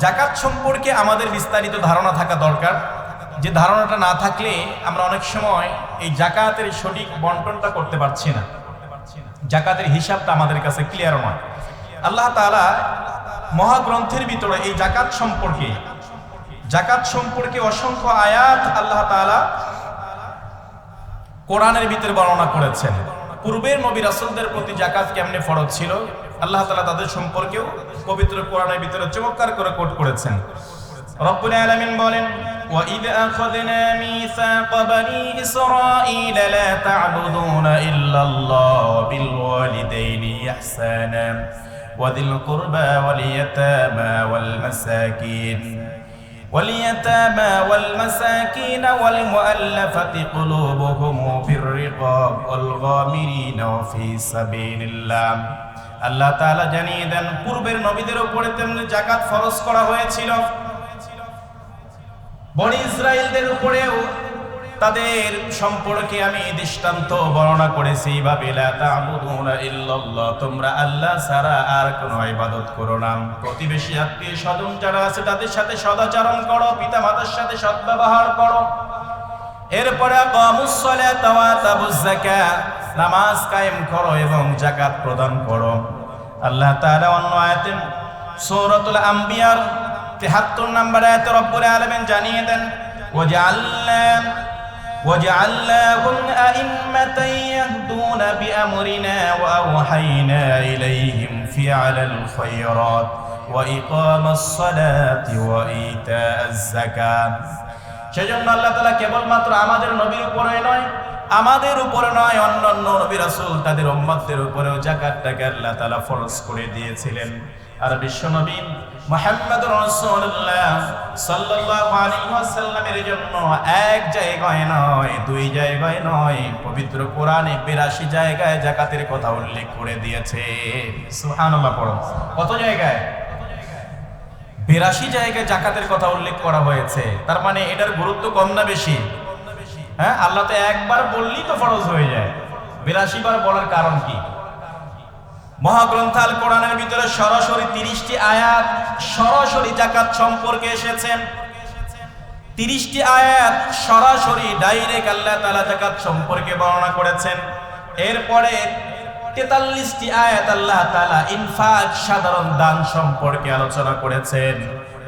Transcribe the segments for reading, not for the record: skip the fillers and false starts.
জাকাত সম্পর্কে আমাদের বিস্তারিত ধারণা থাকা দরকার। যে ধারণাটা না থাকলে আমরা অনেক সময় এই জাকাতের সঠিক বন্টনটা করতে পারছি না, জাকাতের হিসাবটা আমাদের কাছে ক্লিয়ার নয়। আল্লাহ তাআলা মহাগ্রন্থের ভিতরে এই জাকাত সম্পর্কে অসংখ্য আয়াত আল্লাহ তাআলা কোরআনের ভিতরে বর্ণনা করেছেন। পূর্বের নবী রাসূলদের প্রতি জাকাত কেমনে ফরজ ছিল আল্লাহ তাআলা তাদের সম্পর্কেও পবিত্র কোরআনের ভিতরে চমৎকার করে কোট করেছেন। রব্বুল আলামিন বলেন, وَإِذْ أَخَذْنَا مِيثَاقَ بَنِي إِسْرَائِيلَ لَا تَعْبُدُونَ إِلَّا اللَّهَ وَبِالْوَالِدَيْنِ إِحْسَانًا وَذِي الْقُرْبَى وَالْيَتَامَى وَالْمَسَاكِينَ وَالْمُؤَلَّفَةِ قُلُوبُهُمْ وفي الرقاب والغامرين وفي سبيل الله। আল্লাহ তাআলা জানিয়ে দেন, পূর্বের নবীদের উপরে তেমনি জাকাত ফরজ করা হয়েছিল, বনি ইসরাইলদের উপরেও তাদের সম্পর্কে আমি দৃষ্টান্ত বর্ণনা করেছি। ভাবে লা তা'বুদুনা ইল্লাল্লাহ, তোমরা আল্লাহ ছাড়া আর কোনো ইবাদত করো না। প্রতিবেশী আত্মীয় স্বজন যারা আছে তাদের সাথে সদাচরণ করো, পিতা মাতার সাথে সদ্ব্যবহার করো। এরপরে আকামুস সালাতা ওয়া আতাবুজ যাকাত, নামাজ কায়েম করো এবং যাকাত প্রদান করো। আল্লাহ তাআলা অন্য আয়াতে সূরাতুল আম্বিয়ার ৭৩ নম্বর আয়াতে রব্বুল আলামিন জানিয়ে দেন, وَجَعَلْنَاهُمْ أَئِمَّةً يَهْدُونَ بِأَمْرِنَا وَأَوْحَيْنَا إِلَيْهِمْ فِعْلَ الْخَيْرَاتِ وَإِقَامَ الصَّلَاةِ وَإِيتَاءَ الزَّكَاةِ। সেজন্য আল্লাহ তাআলা কেবলমাত্র আমাদের নবীর উপরে নয় অন্যান্য নবী রাসূল তাদের উম্মতদের উপরেও যাকাতটাকে আল্লাহ তাআলা ফরজ করে দিয়েছিলেন। আর বিশ্বনবী মুহাম্মদুর রাসূলুল্লাহ সাল্লাল্লাহু আলাইহি ওয়াসাল্লামের জন্য এক জায়গায় নয়, দুই জায়গায় নয়, পবিত্র কোরআনে ৮২ জায়গায় যাকাতের কথা উল্লেখ করে দিয়েছে। সুবহানাল্লাহ পড়ো। কত জায়গায়? ৮২ জায়গায় যাকাতের কথা উল্লেখ করা হয়েছে। তার মানে এটার গুরুত্ব কম না বেশি? হ্যাঁ, আল্লাহ তো একবার বললেই তো ফরজ হয়ে যায়, ৮২ বার বলার কারণ কি? মহাগ্রন্থ আল কোরআনের ভিতরে সরাসরি ৩০টি আয়াত সরাসরি যাকাত সম্পর্কে এসেছেন। ৩০টি আয়াত সরাসরি ডাইরেক্ট আল্লাহ তাআলা যাকাত সম্পর্কে বর্ণনা করেছেন। এরপরে ৪৩টি আয়াত আল্লাহ তাআলা ইনফাক সাধারণ দান সম্পর্কে আলোচনা করেছেন।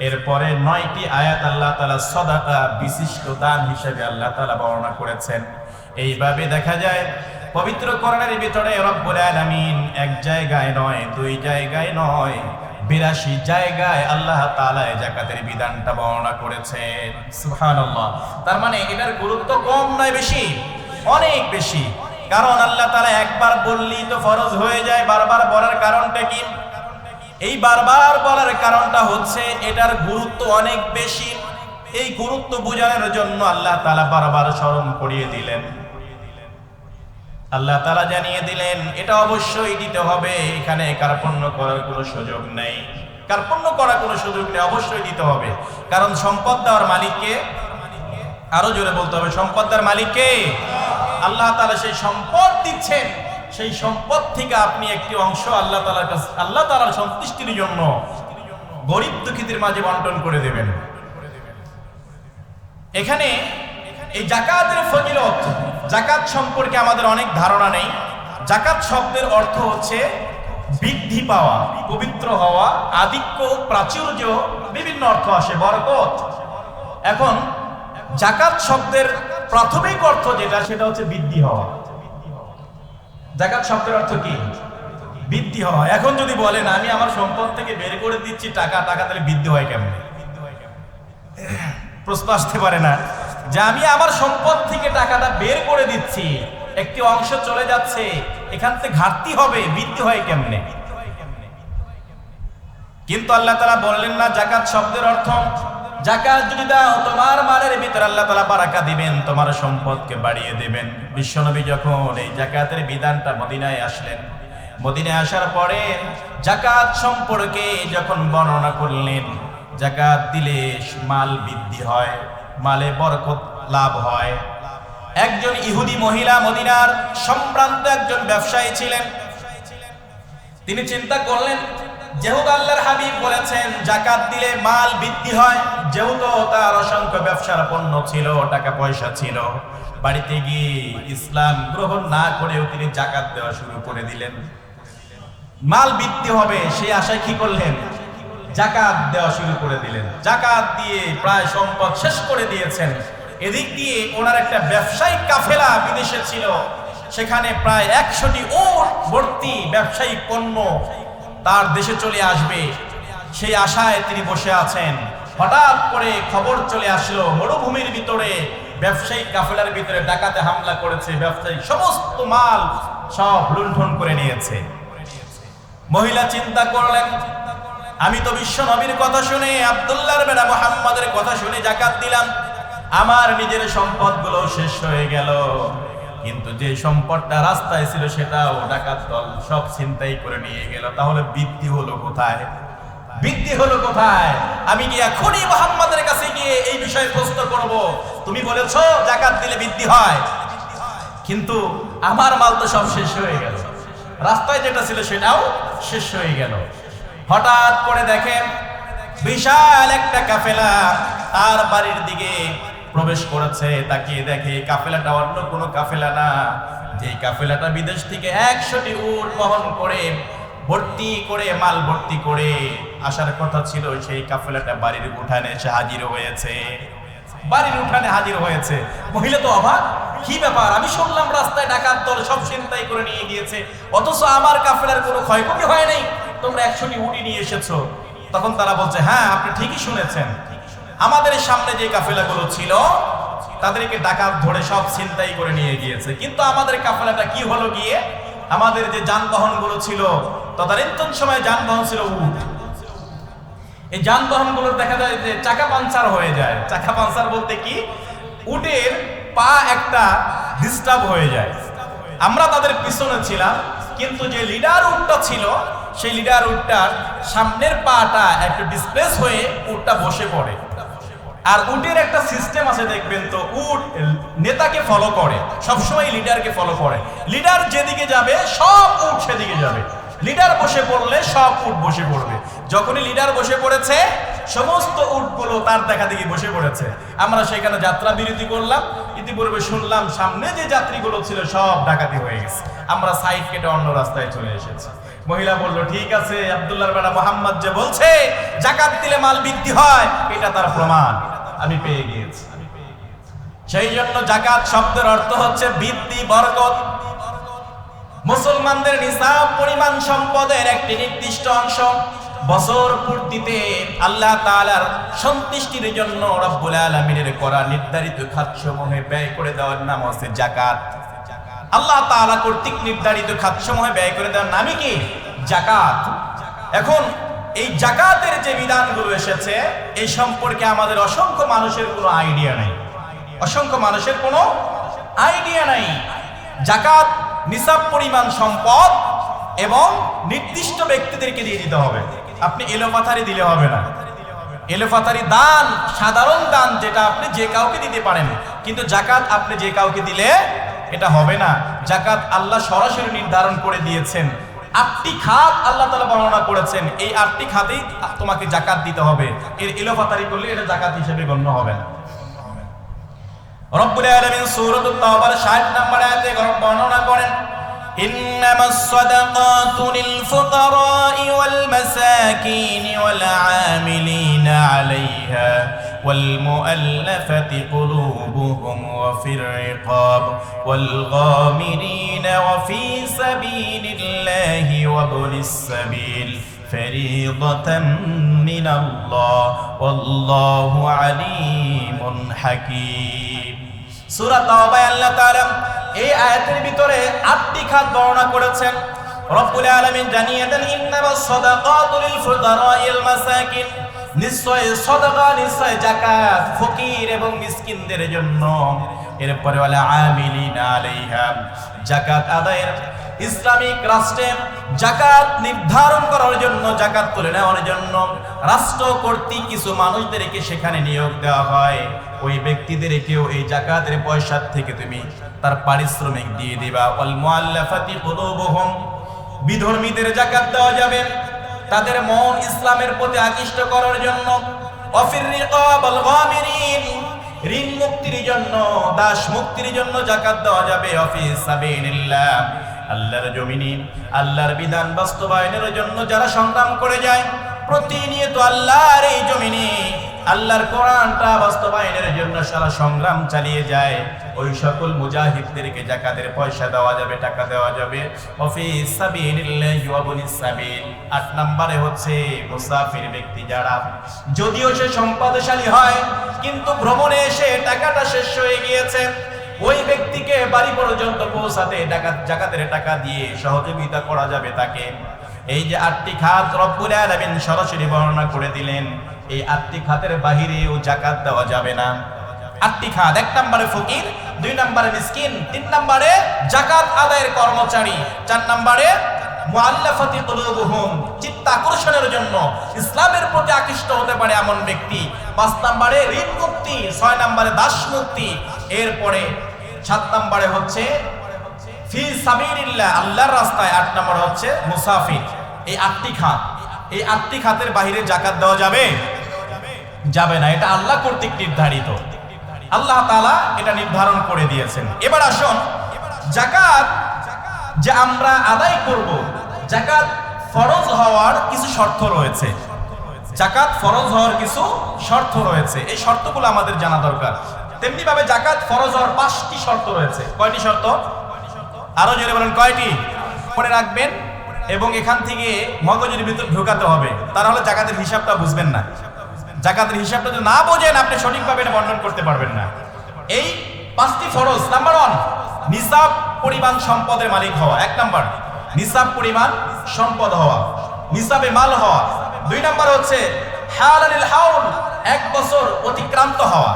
এরপরে ৯টি আয়াত আল্লাহ তাআলা সাদাকা বিশিষ্ট দান হিসেবে আল্লাহ তাআলা বর্ণনা করেছেন। এইভাবে দেখা যায় পবিত্র কোরআনের ভিতরে রব্বুল আলামিন এক জায়গায় নয়, দুই জায়গায় নয়, ৮২ জায়গায় আল্লাহ তাআলা যাকাতের বিধানটা বর্ণনা করেছেন। সুবহানাল্লাহ। তার মানে এটার গুরুত্ব কম নয় বেশি? অনেক বেশি। কারণ আল্লাহ তাআলা একবার বললেই তো ফরজ হয়ে যায়। বারবার বলার কারণটা কি? এই বারবার বলার কারণটা হচ্ছে এটার গুরুত্ব অনেক বেশি। এই গুরুত্ব বোঝানোর জন্য আল্লাহ তাআলা বারবার স্মরণ করিয়ে দিলেন। আল্লাহ তাআলা জানিয়ে দিলেন এটা অবশ্যই দিতে হবে, এখানে কার্পণ্য করার কোনো সুযোগ নেই, অবশ্যই দিতে হবে। কারণ সম্পদ দেওয়ার মালিককে, আরো জোরে বলতে হবে, সম্পদ দেওয়ার মালিককে আল্লাহ তাআলা। সেই সম্পদ দিচ্ছেন, সেই সম্পদ থেকে আপনি একটি অংশ আল্লাহ তাআলার কাছে, আল্লাহ তাআলার সন্তুষ্টির জন্য গরিব দুঃখীদের মাঝে বন্টন করে দেবেন। এখানে এই যাকাতের ফজিলত, যাকাত সম্পর্কে আমাদের অনেক ধারণা নেই। যাকাত শব্দের অর্থ হচ্ছে বৃদ্ধি পাওয়া, পবিত্র হওয়া, আধিক্য, প্রাচুর্য, বিভিন্ন অর্থ আসে, বরকত। এখন যাকাত শব্দের প্রাথমিক অর্থ যেটা, সেটা হচ্ছে বৃদ্ধি হওয়া। যাকাত শব্দের অর্থ কি? বৃদ্ধি হওয়া। এখন যদি বলেন আমি আমার সম্পদ থেকে বের করে দিচ্ছি টাকা, তাহলে বৃদ্ধি হয় কেমন? প্রশ্ন আসতে পারে না যে আমি আমার সম্পদ থেকে টাকাটা বের করে দিচ্ছি, একটি অংশ চলে যাচ্ছে, এখান থেকে ঘাটতি হবে, বৃদ্ধি হয় কেমনে? কিন্তু আল্লাহ তাআলা বললেন না যাকাত শব্দের অর্থ যাকাত যদি দাও তোমার মালের ভিতরে আল্লাহ তাআলা বারাকা দিবেন, তোমার সম্পদকে বাড়িয়ে দিবেন। বিশ্বনবী যখন এই যাকাতের বিধানটা মদিনায় আসলেন, মদিনায় আসার পরে যাকাত সম্পর্কে যখন বর্ণনা করলেন, যাকাত দিলে মাল বৃদ্ধি হয়, মালে বরকত লাভ হয়। একজন ইহুদি মহিলা মদিনার সম্ভ্রান্ত একজন ব্যবসায়ী ছিলেন। তিনি চিন্তা করলেন যেহেতু আল্লাহর হাবিব বলেছেন যাকাত দিলে মাল বৃদ্ধি হয়, যেহেতু তার অসংখ্য ব্যবসার পণ্য ছিল, টাকা পয়সা ছিল, বাড়িতে গিয়ে ইসলাম গ্রহণ না করেও তিনি যাকাত দেওয়া শুরু করে দিলেন। মাল বৃদ্ধি হবে সেই আশায় কি করলেন? যাকাত দেওয়া শুরু করে দিলেন। যাকাত দিয়ে প্রায় সম্পদ শেষ করে দিয়েছেন। এদিক দিয়ে ওনার একটা ব্যবসায়িক কাফেলা বিদেশে ছিল, সেখানে প্রায় 100টি উট ভর্তি ব্যবসায়িক পণ্য তার দেশে চলে আসবে, সেই আশায় তিনি বসে আছেন। হঠাৎ করে খবর চলে আসলো মরুভূমির ভিতরে ব্যবসায়িক কাফেলার ভিতরে ডাকাতে হামলা করেছে, ব্যবসায়িক সমস্ত মাল সব লুণ্ঠন করে নিয়েছে। মহিলা চিন্তা করলেন, আমি তো বিশ্ব নবীর কথা শুনে, আব্দুল্লাহর বেটা মুহাম্মাদের কথা শুনে যাকাত দিলাম, আমার নিজের সম্পদগুলো শেষ হয়ে গেল, কিন্তু যে সম্পদটা রাস্তায় ছিল সেটাও ডাকাত দল সব ছিনতাই করে নিয়ে গেল। তাহলে বৃদ্ধি হলো কোথায়? বৃদ্ধি হলো কোথায়? আমি কি এখনই মুহাম্মাদের কাছে গিয়ে এই বিষয়ে প্রশ্ন করব? তুমি বলেছো যাকাত দিলে বৃদ্ধি হয়, কিন্তু আমার মাল তো সব শেষ হয়ে গেল, রাস্তায় যেটা ছিল সেটাও শেষ হয়ে গেল। হঠাৎ করে দেখেন বিশাল একটা কাফেলা তার বাড়ির দিকে প্রবেশ করেছে। তাকিয়ে দেখে কাফেলাটা অন্য কোনো কাফেলা না, যে কাফেলাটা বিদেশ থেকে 100টি উট বহন করে ভর্তি করে মাল ভর্তি করে আসার কথা ছিল, সেই কাফেলাটা বাড়ির উঠানে এসে হাজির হয়েছে। বাড়ির উঠানে হাজির হয়েছে। মহিলা তো অবাক, কি ব্যাপার? আমি শুনলাম রাস্তায় ডাকাত দল সব ছিনতাই করে নিয়ে গিয়েছে, অথচ আমার কাফেলার কোনো ক্ষয়ক্ষতি হয় নাই, তোমরা 100টি উটি নিয়ে এসেছো। তখন তারা বলছে, হ্যাঁ আপনি ঠিকই শুনেছেন, আমাদের সামনে যে কাফেলাগুলো ছিল তাদেরকে ডাকাত ধরে সব ছিনতাই করে নিয়ে গিয়েছে, কিন্তু আমাদের কাফেলাটা কি হলো গিয়ে, আমাদের যে যানবাহনগুলো ছিল তদানীন্তন সময় যানবাহন ছিল উট, এই যানবাহনগুলোর দেখা যায় যে চাকা পাঞ্চার হয়ে যায়। চাকা পাঞ্চার বলতে কি, উটের পা একটা ডিস্টার্ব হয়ে যায়। আমরা তাদের পিছনে ছিলাম, কিন্তু যে লিডার উটটা ছিল সেই লিডার উটটার সামনের পাটা একটু ডিসপ্লেস হয়ে উটটা বসে পড়ে। আর উটের একটা সিস্টেম আছে দেখবেন তো, উট নেতাকে ফলো করে, সবসময় লিডারকে ফলো করে। লিডার যেদিকে যাবে সব উট সেদিকে যাবে, লিডার বসে পড়লে সব উট বসে পড়বে। যখনই লিডার বসে পড়েছে সমস্ত উটগুলো তার দেখা দেখি বসে পড়েছে। আমরা সেখানে যাত্রা বিরতি করলাম, ইতিপূর্বে শুনলাম সামনে যে যাত্রীগুলো ছিল সব ডাকাতি হয়ে গেছে, আমরা সাইড কেটে অন্য রাস্তায় চলে এসেছি। মহিলা বলল, ঠিক আছে, আব্দুল্লাহর বেটা মুহাম্মদ যে বলছে যাকাত দিলে মাল বৃদ্ধি হয়, এটা তার প্রমাণ আমি পেয়ে গিয়েছি। সেই জন্য যাকাত শব্দের অর্থ হচ্ছে বৃদ্ধি, বরকত। মুসলমানদের নিসাব পরিমাণ সম্পদের একটি নির্দিষ্ট অংশ বছর পূর্তিতে আল্লাহ তাআলার সন্তুষ্টির জন্য রব্বুল আলামিনের করা নির্ধারিত খাতসমূহে ব্যয় করে দেওয়ার নাম হচ্ছে যাকাত। আল্লাহ তাআলা কর্তৃক নির্ধারিত খাতসমূহে ব্যয় করে দেওয়ার নামই কি? যাকাত। এখন এই যাকাতের যে বিধানগুলো এসেছে এই সম্পর্কে আমাদের অসংখ্য মানুষের কোনো আইডিয়া নাই, অসংখ্য মানুষের কোনো আইডিয়া নাই। যাকাত নিসাব পরিমাণ সম্পদ এবং নির্দিষ্ট ব্যক্তিদেরকে দিয়ে দিতে হবে, আপনি এলোপাথারি দিলে হবে না। এলোপাথারি দান সাধারণ দান, যেটা আপনি যে কাউকে দিতে পারেন, কিন্তু যাকাত আপনি যে কাউকে দিলে এটা হবে না। যাকাত আল্লাহ সরাসরি নির্ধারণ করে দিয়েছেন, 8টি খাত আল্লাহ তাআলা বর্ণনা করেছেন, এই 8টি খাতেই তোমাকে যাকাত দিতে হবে। এর এলোপাথারি করলে এটা যাকাত হিসেবে গণ্য হবে না। রব্বুল আলামিন সূরাতুত তাওবার 60 নম্বর আয়াতে বর্ণনা করেন, ইন্নামাস সাদাকাতু লিল ফুকারাই ওয়াল মাসাকিন ওয়াল আমিলিনা আলাইহা ওয়াল মুআল্লাফাতি কুলুবুহুম ওয়া ফির রিকাব ওয়াল গামিরিনা ওয়া ফি সাবিলিল্লাহি ওয়া ইবনিস সাবিল ফরিদাতাম মিনাল্লাহ ওয়াল্লাহু আলিমুন হাকীম। সূরা তাওবায় আল্লাহ তাআলা এই আয়াতের ভিতরে 8টি খাত বর্ণনা করেছেন। রব্বুল আলামিন জানিয়ে দেন, ইন্নামাস সাদাকাতু লিল ফুকারাই ওয়াল মাসাকিন, নিশ্চয় সাদাকা, নিশ্চয় যাকাত ফকির এবং মিসকিনদের জন্য। এরপরে ওয়ালা আমিলিনা আলাইহা, যাকাত আদায়ের ইসলামিক রাষ্ট্রে যাকাত নির্ধারণ করার জন্য, যাকাত তুলে নেওয়ার জন্য রাষ্ট্র কর্তৃক কিছু মানুষদেরকে সেখানে নিয়োগ দেওয়া হয়। ওই ব্যক্তিদেরকেও এই যাকাতের পয়সা থেকে তুমি তার পারিশ্রমিক দিয়ে দিবা। ওয়াল মুআল্লাফাতি কুলুবুহুম, বিধর্মীদের যাকাত দেওয়া যাবে। তাদের মন ইসলামের প্রতি আকৃষ্ট করার জন্য, ওয়াফির রিকাবাল গামিরিন, ঋণ মুক্তির জন্য, দাস মুক্তির জন্য যাকাত দেওয়া যাবে। ওয়াফি সাবিলিল্লাহ, আল্লাহর জমিনে আল্লাহর বিধান বাস্তবায়নের জন্য যারা সংগ্রাম করে যায়, প্রতিনিয়ত আল্লাহর এই জমিনে আল্লাহর কোরআনটা বাস্তবায়নের জন্য সারা সংগ্রাম চালিয়ে যায়, ওই সকল মুজাহিদদেরকে যাকাতের পয়সা দেওয়া যাবে, টাকা দেওয়া যাবে। ওয়াফি সাবিলিল্লাহি ওয়া বুনিস সাবিল। ৮ নম্বরে হচ্ছে মুসাফির ব্যক্তি যারা, যদিও সে সম্পদশালী হয় কিন্তু ভ্রমণে এসে টাকাটা শেষ হয়ে গিয়েছে, ওই ব্যক্তিকে বাড়ি পর্যন্ত পৌঁছাতে যাকাতের টাকা দিয়ে সহযোগিতা করা যাবে তাকে। এই যে 8টি খাত রব্বুল আলামিন সরাসরি বর্ণনা করে দিলেন, এই 8টি খাতের বাহিরেও যাকাত দেওয়া যাবে না। 8টি খাত, 1 নম্বরে ফকির, 2 নম্বরে মিসকিন, 3 নম্বরে যাকাত আদায়ের কর্মচারী, 4 নম্বরে মুআল্লাফাতি কুলুবুহুম, চিত্ত আকর্ষণের জন্য ইসলামের প্রতি আকৃষ্ট হতে পারে এমন ব্যক্তি, 5 নম্বরে ঋণ মুক্তি, 6 নম্বরে দাস মুক্তি, এরপরে 7 নম্বরে হচ্ছে ফি সাবিলিল্লাহ, আল্লাহর রাস্তায়, 8 নম্বরে হচ্ছে মুসাফির। এই 8টি খাত, এই 8টি খাতের বাইরে যাকাত দেওয়া যাবে যাবে না, এটা আল্লাহ কর্তৃক নির্ধারিত, আল্লাহ তাআলা এটা নির্ধারণ করে দিয়েছেন। এবার আসুন, যাকাত যে আমরা আদায় করব, যাকাত ফরজ হওয়ার কিছু শর্ত রয়েছে, যাকাত ফরজ হওয়ার কিছু শর্ত রয়েছে, এই শর্তগুলো আমাদের জানা দরকার। তেমনি ভাবে যাকাত ফরজ হওয়ার 5টি শর্ত রয়েছে। কয়টি শর্ত? আরো জোরে বলেন, কয়টি? মনে রাখবেন এবং এখান থেকে মগজের ভিতর ঢোকাতে হবে, তাহলে যাকাতের হিসাবটা বুঝবেন না। যাকাতের হিসাবটা যদি না বোঝেন, আপনি সঠিকভাবে এটা বর্ণনা করতে পারবেন না। এই 5টি ফরজ, নাম্বার 1 নিসাব পরিমাণ সম্পদের মালিক হওয়া, 1 নাম্বার নিসাব পরিমাণ সম্পদ হওয়া, নিসাবে মাল হওয়া। 2 নাম্বার হচ্ছে হালালিল হাউল, 1 বছর অতিক্রান্ত হওয়া,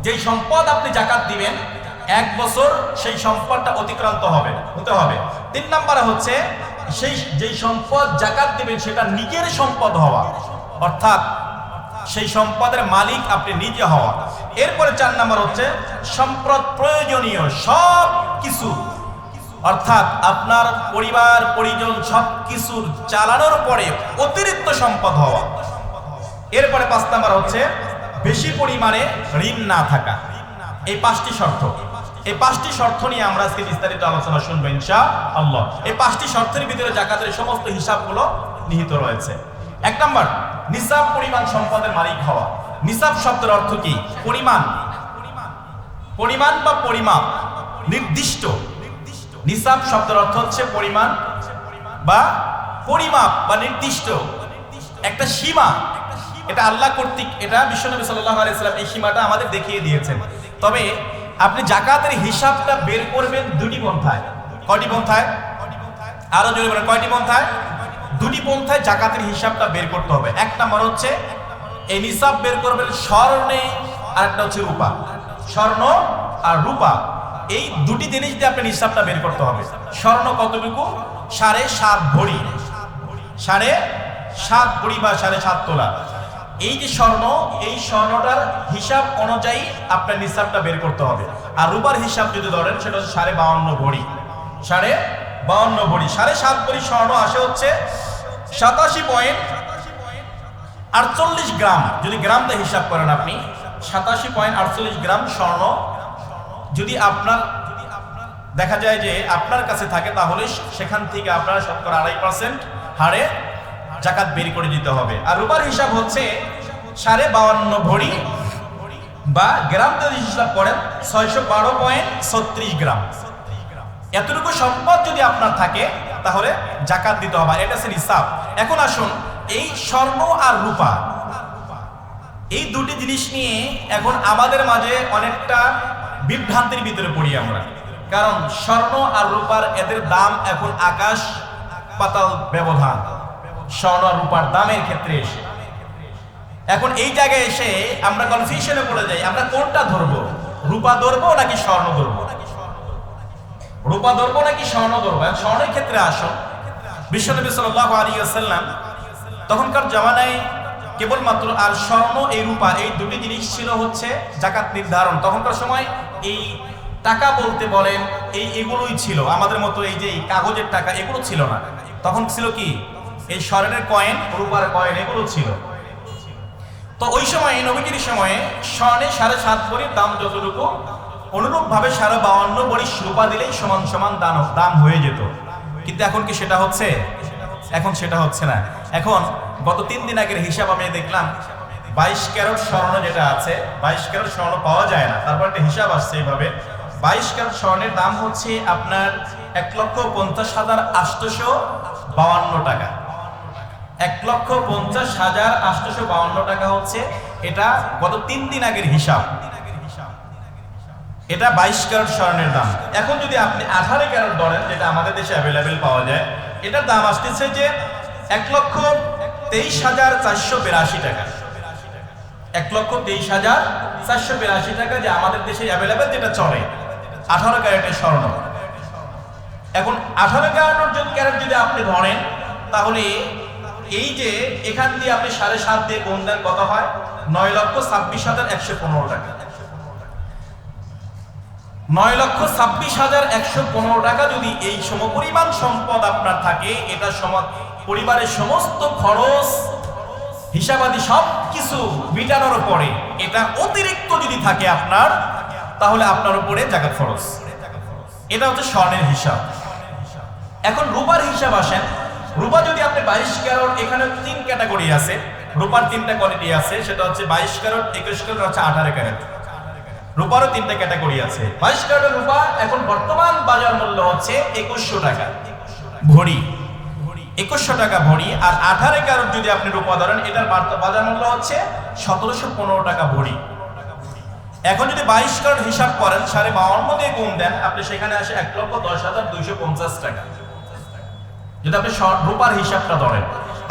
যেই সম্পদ আপনি যাকাত দিবেন 1 বছর সেই সম্পদটা অতিক্রান্ত হতে হবে। 3 নাম্বারে হচ্ছে যেই সম্পদ যাকাত দিবেন সেটা নিজের সম্পদ হওয়া, অর্থাৎ সেই সম্পদের মালিক আপনি নিজে হওয়া। এরপরে 4 নাম্বার হচ্ছে সম্পদ প্রয়োজনীয় সব কিছু, অর্থাৎ আপনার পরিবার পরিজন সব কিছুর চালানোর পরে অতিরিক্ত সম্পদ হওয়া। এরপরে 5 নাম্বার হচ্ছে বেশি পরিমাণে ঋণ না থাকা। এই 5টি শর্ত, এই 5টি শর্ত নিয়ে আমরা আজকে বিস্তারিত আলোচনা শুনবো ইনশাআল্লাহ। এই 5টি শর্তের ভিতরে যাকাতের সমস্ত হিসাবগুলো নিহিত রয়েছে। 1 নাম্বার নিসাব পরিমাণ সম্পদের মালিক হওয়া। নিসাব শব্দের অর্থ কি? পরিমাণ, পরিমাণ বা পরিমাপ, নির্দিষ্ট। নিসাব শব্দের অর্থ হচ্ছে পরিমাণ বা পরিমাপ বা নির্দিষ্ট একটা সীমা। এটা আল্লাহ কর্তৃক, এটা বিশ্বনবী সাল্লাল্লাহু আলাইহি ওয়াসাল্লাম এই সীমাটা আমাদের দেখিয়ে দিয়েছেন। তবে আপনি যাকাতের হিসাবটা বের করবেন 2টি পন্থায়। কয়টি পন্থায়? আরো জোরে বলেন, কয়টি পন্থায়? 2টি পন্থায় যাকাতের হিসাবটা বের করতে হবে। 1 নাম্বার হচ্ছে এই নিসাব বের করবেন স্বর্ণে, আর একটা হচ্ছে রূপা। স্বর্ণ আর রূপা, এই 2টি জিনিস দিয়ে আপনি নিসাবটা বের করতে হবে। স্বর্ণ কতটুকু? 7.5 ভরি, 7.5 ভরি বা 7.5 তোলা। এই যে স্বর্ণ, এই স্বর্ণটার হিসাব অনুযায়ী আপনার নিসাবটা বের করতে হবে। আর রূপার হিসাব যদি ধরেন সেটা হচ্ছে 52 ভরি, 52 ভরি। 7.5 ভরি স্বর্ণ আসে হচ্ছে 87.48 গ্রাম। যদি গ্রামটা হিসাব করেন আপনি, 87.48 গ্রাম স্বর্ণ যদি আপনার দেখা যায় যে আপনার কাছে থাকে, তাহলে সেখান থেকে আপনার 2.5% হারে যাকাত বের করে দিতে হবে। আর রূপার হিসাব হচ্ছে 52.5 ভরি বা গ্রাম যদি হিসাব করেন 612.36 গ্রাম। এতটুকু সম্পদ যদি আপনার থাকে তাহলে যাকাত দিতে হবে, এটা হচ্ছে নিসাব। এখন আসুন, এই স্বর্ণ আর রূপা, এই 2টি জিনিস নিয়ে এখন আমাদের মাঝে অনেকটা বিভ্রান্তির ভিতরে পড়ি আমরা। কারণ স্বর্ণ আর রূপার এদের দাম এখন আকাশ পাতাল ব্যবধান, স্বর্ণ আর রূপার দামের ক্ষেত্রে এসে। এখন এই জায়গায় এসে আমরা কনফিউশনে পড়ে যাই, আমরা কোনটা ধরবো? রূপা ধরবো নাকি স্বর্ণ ধরবো? রূপা ধরবো নাকি স্বর্ণ ধরবো? স্বর্ণের ক্ষেত্রে আসুন, বিশ্বনবী সাল্লাল্লাহু আলাইহি ওয়াসাল্লাম তখনকার জামানায় কেবলমাত্র আর স্বর্ণ এই রূপা, এই 2টি জিনিস ছিল হচ্ছে যাকাত নির্ধারণ। তখনকার সময় এই টাকা বলতে বলেন, এগুলোই ছিল। আমাদের মতো এই যে কাগজের টাকা এগুলো ছিল না। তখন ছিল কি? এই স্বর্ণের কয়েন, রূপার কয়েন এগুলো ছিল। তো ওই সময় নবীজির সময়ে স্বর্ণে 7.5 ভরির দাম যতটুকু, অনুরূপ ভাবে 52 ভরি রূপা দিলেই সমান সমান দাম হয়ে যেত। কিন্তু এখন কি সেটা হচ্ছে? এখন সেটা হচ্ছে না। এখন গত 3 দিন আগের হিসাব আমি দেখলাম, 22 ক্যারেট স্বর্ণ যেটা আছে, 22 ক্যারেট স্বর্ণ পাওয়া যায় না। তারপর একটা হিসাব আসছে এইভাবে, 22 ক্যারেট স্বর্ণের দাম হচ্ছে আপনার 1,50,852 টাকা। 1,50,852 টাকা হচ্ছে এটা গত 3 দিন আগের হিসাব। এটা 22 ক্যারেট স্বর্ণের দাম। এখন যদি আপনি 18 ক্যারেট ধরেন, যেটা আমাদের দেশে অ্যাভেলেবেল পাওয়া যায়, এটার দাম আসতেছে যে 1,23,482 টাকা। 1,23,482 টাকা, যে আমাদের দেশে অ্যাভেলেবেল যেটা চলে 18 ক্যারেটের স্বর্ণ। এখন 18 ক্যারেট যদি আপনি ধরেন, তাহলে এই যে এখান দিয়ে আপনি 7.5 দিয়ে গুণ দেন, কত হয়? 9,26,115 টাকা। 9,26,115 টাকা যদি এই সমপরিমাণ সম্পদ আপনার থাকে, এটা পরিবারের সমস্ত খরচ হিসাবাদি সব কিছু মিটানোর পরে এটা অতিরিক্ত যদি থাকে আপনার, তাহলে আপনার উপরে যাকাত ফরজ। এটা হচ্ছে স্বর্ণের হিসাব। এখন রূপার হিসাব আসেন। রূপা যদি আপনি 22 ক্যারেট, এখানে 3 ক্যাটাগরি আছে, রূপার 3টা কোয়ালিটি আছে, সেটা হচ্ছে 22 ক্যারেট, 21 ক্যারেট, হচ্ছে 18 ক্যারেট। রূপারও 3টা ক্যাটাগরি আছে। 22 ক্যারেটের রূপা এখন বর্তমান বাজার মূল্য হচ্ছে 2100 টাকা ভরি, 2100 টাকা ভরি। আর 18 ক্যারেট যদি আপনি রূপা ধরেন, এটার বাজার মূল্য হচ্ছে 1715 টাকা ভরি। এখন যদি 22 ক্যারেট হিসাব করেন, 52 দিয়ে গুণ দেন, আপনি সেখানে আসে 1,10,250 টাকা, যদি আপনি রূপার হিসাবটা ধরেন।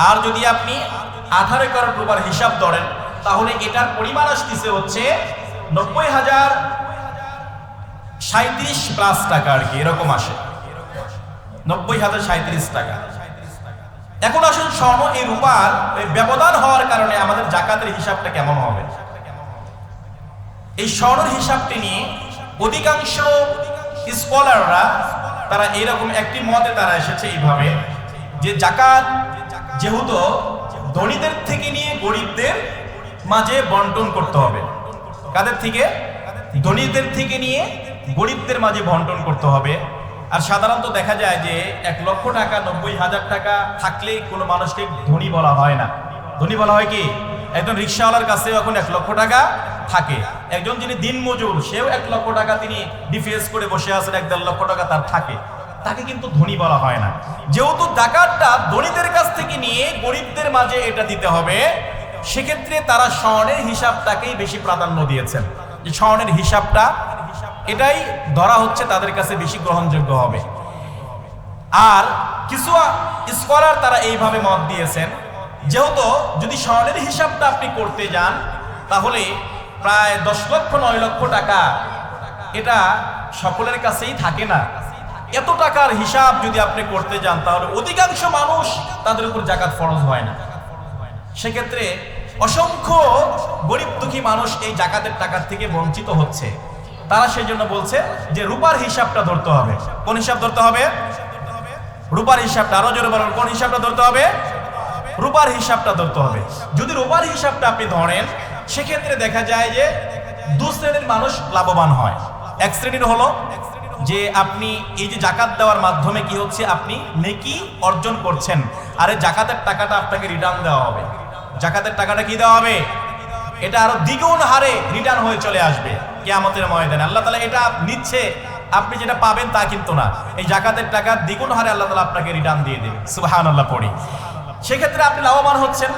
আর যদি আপনি 18 ক্যারেট রূপার হিসাব ধরেন, তাহলে এটার পরিমাণ আসতেছে হচ্ছে 90,037 প্লাস টাকা, আর কি এরকম আসে 90,037 টাকা। এখন আসুন, স্বর্ণ এই রূপার ব্যবধান হওয়ার কারণে আমাদের জাকাতের হিসাবটা কেমন হবে? এই স্বর্ণের হিসাবটি নিয়ে অধিকাংশ স্কলাররা তারা এইরকম একটি মতে তারা এসেছে এইভাবে, যে জাকাত যেহেতু ধনীদের থেকে নিয়ে গরিবদের মাঝে বন্টন করতে হবে। কাদের থেকে? ধনীদের থেকে নিয়ে গরিবদের মাঝে বন্টন করতে হবে। আর সাধারণত দেখা যায় যে 1 লক্ষ টাকা, 90,000 টাকা থাকলে কোনো মানুষকে ধনী বলা হয় না। ধনী বলা হয় কি? একজন রিক্সাওয়ালার কাছে এখন 1 লক্ষ টাকা থাকে, একজন যিনি দিনমজুর সেও 1 লক্ষ টাকা তিনি ডিফেন্স করে বসে আছেন, 1-1.5 লক্ষ টাকা তার থাকে, তাকে কিন্তু ধনী বলা হয় না। যেহেতু জাকাতটা ধনীদের কাছ থেকে নিয়ে গরিবদের মাঝে এটা দিতে হবে, সেক্ষেত্রে তারা স্বর্ণের হিসাবটাকেই বেশি প্রাধান্য দিয়েছেন, যে স্বর্ণের হিসাবটা এটাই ধরা হচ্ছে তাদের কাছে বেশি গ্রহণযোগ্য হবে। আর কিছু স্কলার তারা এইভাবে মত দিয়েছেন, যেহেতু যদি স্বর্ণের হিসাবটা আপনি করতে যান, তাহলে প্রায় 10 লক্ষ 9 লক্ষ টাকা এটা সকলের কাছেই থাকে না। এত টাকার হিসাব যদি আপনি করতে যান, তাহলে অধিকাংশ মানুষ তাদের উপর জাকাত ফরজ হয় না। সেক্ষেত্রে অসংখ্য গরিব দুঃখী মানুষ এই জাকাতের টাকার থেকে বঞ্চিত হচ্ছে। তারা সেই জন্য বলছে যে রূপার হিসাবটা ধরতে হবে। কোন হিসাব ধরতে হবে? রূপার হিসাবটা। আরো জোরে বলুন, কোন হিসাবটা ধরতে হবে? রূপার হিসাবটা ধরতে হবে। যদি রূপার হিসাবটা আপনি ধরেন, সেক্ষেত্রে দেখা যায় যে 2 শ্রেণীর মানুষ লাভবান হয়। এক শ্রেণীর হলো যে আপনি এই যে জাকাত দেওয়ার মাধ্যমে কি হচ্ছে, আপনি নেকি অর্জন করছেন, আর এই জাকাতের টাকাটা আপনাকে রিটার্ন দেওয়া হবে। জাকাতের টাকাটা কি দেওয়া হবে? এটা আরো দ্বিগুণ হারে রিটার্ন হয়ে চলে আসবে কিয়ামতের ময়দানে। আল্লাহ তাআলা এটা নিচ্ছে, আপনি যেটা পাবেন তা কিন্তু না, এই জাকাতের টাকা দ্বিগুণ হারে আল্লাহ তাআলা আপনাকে রিটার্ন দিয়ে দেবে। সুবহানাল্লাহ পড়ি। সেক্ষেত্রে আপনি লাভবান হচ্ছেন।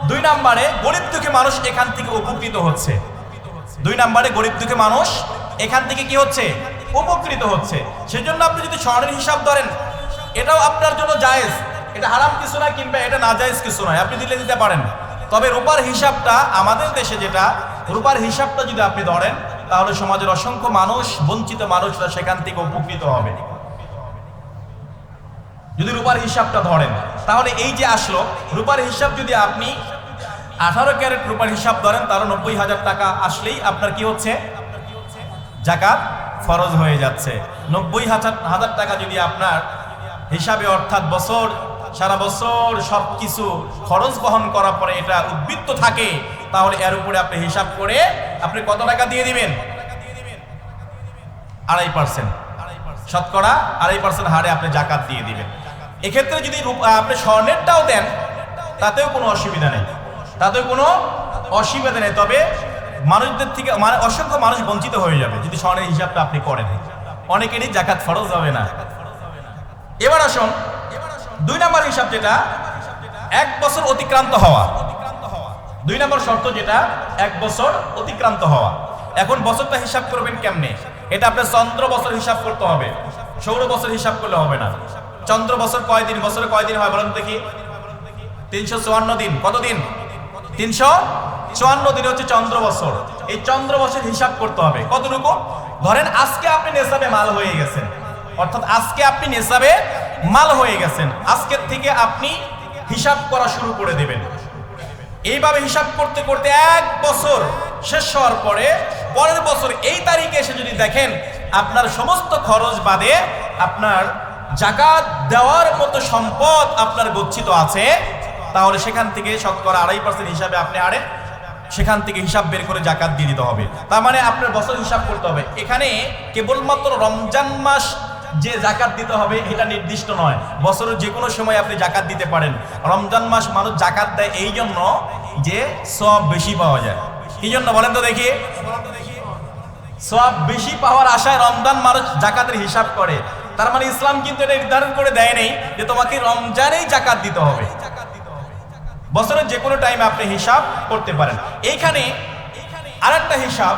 2 নম্বরে গরিব দুঃখী মানুষ এখান থেকে উপকৃত হচ্ছে। 2 নম্বরে গরিব দুঃখী মানুষ এখান থেকে কি হচ্ছে? উপকৃত হচ্ছে। সেজন্য আপনি যদি স্বর্ণের হিসাব ধরেন, এটাও আপনার জন্য জায়েজ, এটা হারাম কিছু নয়, কিংবা এটা নাজায়েজ কিছু নয়, আপনি দিলে দিতে পারেন। তবে রূপার হিসাবটা, আমাদের দেশে যেটা রূপার হিসাবটা যদি আপনি ধরেন, তাহলে সমাজের অসংখ্য মানুষ, বঞ্চিত মানুষরা সেখান থেকে উপকৃত হবে। যদি রূপার হিসাবটা ধরেন, তাহলে এই যে আসলো রূপার হিসাব, যদি আপনি 18 ক্যারেট রূপার হিসাব ধরেন, তাহলে 90,000 টাকা আসলেই আপনার কি হচ্ছে? জাকাত ফরজ হয়ে যাচ্ছে। 90,000 টাকা যদি আপনার হিসাবে, অর্থাৎ বছর সারা বছর সবকিছু খরচ বহন করার পরে এটা উদ্বৃত্ত থাকে, তাহলে এর উপরে আপনি হিসাব করে আপনি কত টাকা দিয়ে দিবেন? 2.5%, শতকরা 2.5% হারে আপনি জাকাত দিয়ে দিবেন। এক্ষেত্রে যদি আপনি স্বর্ণেরটাও দেন তাতেও কোনো অসুবিধা নেই, তবে মানুষদের থেকে মানে অসংখ্য মানুষ বঞ্চিত হয়ে যাবে যদি স্বর্ণের হিসাবটা আপনি করেন। অনেকেরই জাকাত ফরজ হবে না। এবার আসুন 2 নম্বর হিসাব, যেটা 1 বছর অতিক্রান্ত হওয়া। 2 নম্বর শর্ত যেটা 1 বছর অতিক্রান্ত হওয়া। এখন বছরটা হিসাব করবেন কেমনে? এটা আপনার চন্দ্র বছর হিসাব করতে হবে, সৌর বছর হিসাব করলে হবে না। চন্দ্র বছর কয় দিন? বছরে কয় দিন হয় বলেন দেখি? 354 দিন। কত দিন? 354 দিন হচ্ছে চন্দ্র বছর। এই চন্দ্র বছর হিসাব করতে হবে কতটুকু? ধরেন আজকে আপনি নেসাবে মাল হয়ে গেছেন, অর্থাৎ আজকে আপনি নেসাবে মাল হয়ে গেছেন, আজকের থেকে আপনি হিসাব করা শুরু করে দেবেন। এইভাবে হিসাব করতে করতে 1 বছর শেষ হওয়ার পরে পরের বছর এই তারিখে এসে যদি দেখেন আপনার সমস্ত খরচ বাদে আপনার জাকাত দেওয়ার মতো সম্পদ আপনার গচ্ছিত আছে, তাহলে সেখান থেকে শতকরা 2.5% হিসাবে আপনি সেখান থেকে হিসাব বের করে জাকাত দিয়ে দিতে হবে। তার মানে আপনার বছর হিসাব করতে হবে। এখানে কেবলমাত্র রমজান মাস যে জাকাত দিতে হবে এটা নির্দিষ্ট নয়, বছরের যে কোনো সময় আপনি জাকাত দিতে পারেন। রমজান মাস মানুষ জাকাত দেয় এই জন্য যে সওয়াব বেশি পাওয়া যায়। কি জন্য বলেন তো দেখি? সওয়াব বেশি পাওয়ার আশায় রমজান মানুষ জাকাতের হিসাব করে। তার মানে ইসলাম কিন্তু এটা নির্ধারণ করে দেয় নেই যে তোমাকে রমজানেই জাকাত দিতে হবে, বছরের যে কোনো টাইমে আপনি হিসাব করতে পারেন। এইখানে আরেকটা হিসাব